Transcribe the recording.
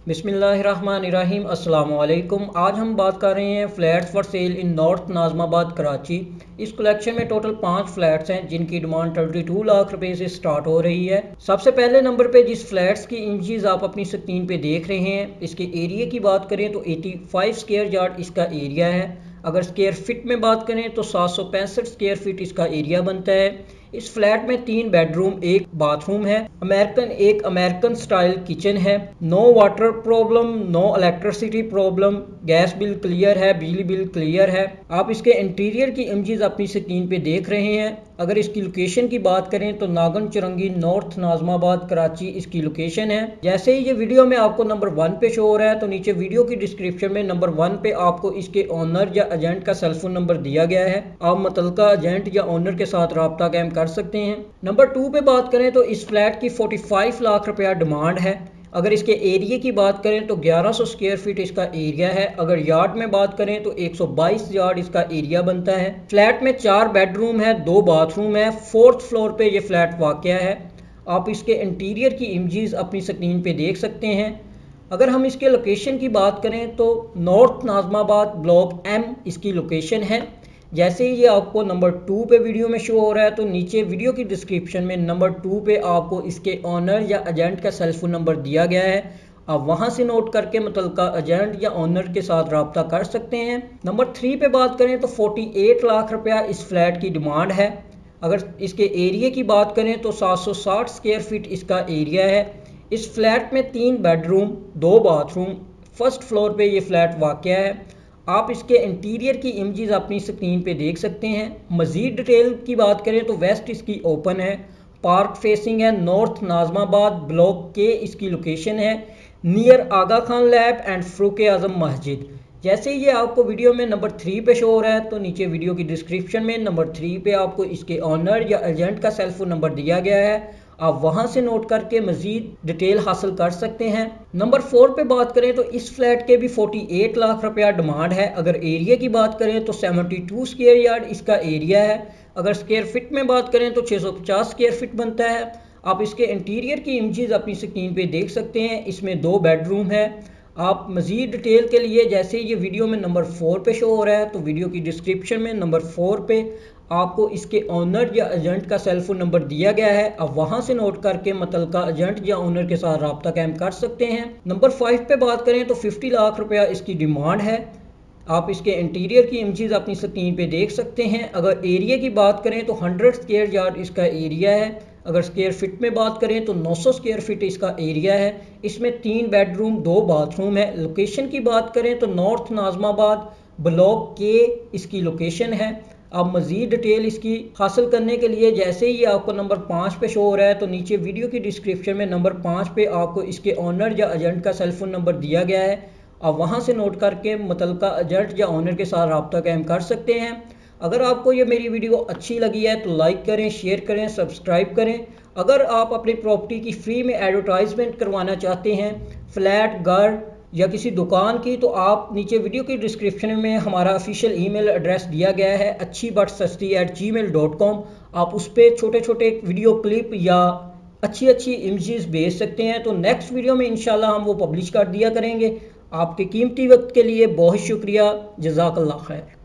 बिस्मिल्लाहिर्रहमानिर्रहीम अस्सलाम वालेकुम। आज हम बात कर रहे हैं flats for sale in north Nazimabad Karachi. इस कलेक्शन में टोटल 5 फ्लैट्स हैं जिनकी डिमांड 32 लाख रुपए से स्टार्ट हो रही है। सबसे पहले नंबर पे जिस फ्लैट्स की इमेजेस आप अपनी स्क्रीन पे देख रहे हैं, इसके एरिया की बात करें तो 85 स्क्वायर यार्ड इसका एरिया है। अगर स्क्वायर फिट में बात करें तो 765 स्क्वायर फीट इसका एरिया बनता है। इस फ्लैट में 3 बेडरूम 1 बाथरूम है। एक अमेरिकन स्टाइल किचन है। No water problem, no electricity problem. Gas bill clear है, बिजली बिल क्लियर है। आप इसके इंटीरियर की इमेजेस अपनी स्क्रीन पे देख रहे हैं। अगर इसकी लोकेशन की बात करें तो नागन चुरंगी नॉर्थ नाज़माबाद कराची इसकी लोकेशन है। जैसे ही ये वीडियो में आपको नंबर 1 पे शो हो रहा है तो नीचे वीडियो की डिस्क्रिप्शन में नंबर 1 पे आपको इसके ओनर या एजेंट का सेलफोन नंबर दिया गया है। आप मुतल्लिका एजेंट या ओनर के साथ रब्ता कायम कर सकते हैं। नंबर 2 पे बात करें तो इस फ्लैट की 45 लाख रुपया डिमांड है। अगर इसके एरिया की बात करें तो 1100 स्क्वायर फीट इसका एरिया है। अगर यार्ड में बात करें तो 122 यार्ड इसका एरिया बनता है। फ्लैट में 4 बेडरूम है, 2 बाथरूम है। 4th फ्लोर पे ये फ्लैट वाक़या है। आप इसके इंटीरियर की इमेजेस अपनी स्क्रीन पे देख सकते हैं। अगर हम इसके लोकेशन की बात करें तो नॉर्थ नाज़माबाद ब्लॉक M इसकी लोकेशन है। जैसे ही ये आपको नंबर 2 पे वीडियो में शो हो रहा है तो नीचे वीडियो की डिस्क्रिप्शन में नंबर 2 पे आपको इसके ओनर या एजेंट का सेलफोन नंबर दिया गया है। आप वहां से नोट करके मुतल्लिका एजेंट या ओनर के साथ रब्ता कर सकते हैं। नंबर 3 पे बात करें तो 48 लाख रुपया इस फ्लैट की डिमांड है। अगर इसके एरिया की बात करें तो 760 स्क्वायर फीट इसका एरिया है। इस फ्लैट में 3 बेडरूम 2 बाथरूम। 1st फ्लोर पे ये फ्लैट वाक़या है। आप इसके इंटीरियर की इमेजेस अपनी स्क्रीन पे देख सकते हैं। मज़ीद डिटेल की बात करें तो वेस्ट इसकी ओपन है, पार्क फेसिंग है, नॉर्थ नाज़माबाद ब्लॉक K इसकी लोकेशन है, near Aga Khan lab and Farooq Azam Masjid. जैसे ये आपको वीडियो में नंबर 3 पे शो हो रहा है तो नीचे वीडियो की डिस्क्रिप्शन में नंबर 3 पे आपको इसके ओनर या एजेंट का सेलफोन नंबर दिया गया है। आप वहां से नोट करके मजीद डिटेल हासिल कर सकते हैं। नंबर 4 पे बात करें तो इस फ्लैट के भी 48 लाख रुपया डिमांड है। अगर एरिया की बात करें तो 72 स्क्वायर यार्ड इसका एरिया है। अगर स्क्वायर फिट में बात करें तो 650 स्क्वायर फिट बनता है। आप इसके इंटीरियर की इमेजेस अपनी स्क्रीन पे देख सकते हैं। इसमें 2 बेडरूम है। आप मज़ीद डिटेल के लिए जैसे ये वीडियो में नंबर 4 पे शो हो रहा है तो वीडियो की डिस्क्रिप्शन में नंबर 4 पे आपको इसके ओनर या एजेंट का सेलफोन नंबर दिया गया है। आप वहां से नोट करके मुतल्लिका एजेंट या ओनर के साथ रब्ता कायम कर सकते हैं। नंबर 5 पे बात करें तो 50 लाख रुपया इसकी डिमांड है। आप इसके इंटीरियर की इमेजेस अपनी स्क्रीन पे देख सकते हैं। अगर एरिया की बात करें तो 100 स्क्वायर यार्ड इसका एरिया है। अगर स्क्वायर फिट में बात करें तो 900 स्क्वायर फीट इसका एरिया है। इसमें 3 बेडरूम 2 बाथरूम है। लोकेशन की बात करें तो नॉर्थ नाज़माबाद ब्लॉक K इसकी लोकेशन है। आप मज़ीद डिटेल इसकी हासिल करने के लिए जैसे ही आपको नंबर 5 पे शो हो रहा है तो नीचे वीडियो की डिस्क्रिप्शन में नंबर 5 पे आपको इसके ओनर या एजेंट का सेलफोन नंबर दिया गया है। आप वहां से नोट करके मुतल्लिका एजेंट या ओनर के साथ रब्ता कायम कर सकते हैं। अगर आपको ये मेरी वीडियो अच्छी लगी है तो लाइक करें, शेयर करें, सब्सक्राइब करें। अगर आप अपनी प्रॉपर्टी की फ्री में एडवर्टाइजमेंट करवाना चाहते हैं, फ्लैट, घर या किसी दुकान की, तो आप नीचे वीडियो की डिस्क्रिप्शन में हमारा ऑफिशियल ईमेल एड्रेस दिया गया है अच्छी-बट-सस्ती@gmail.com। आप उस पर छोटे छोटे वीडियो क्लिप या अच्छी इमेजेस भेज सकते हैं। तो नेक्स्ट वीडियो में इंशाल्लाह हम वो पब्लिश कर दिया करेंगे। आपके कीमती वक्त के लिए बहुत शुक्रिया। जज़ाकल्लाह खैर।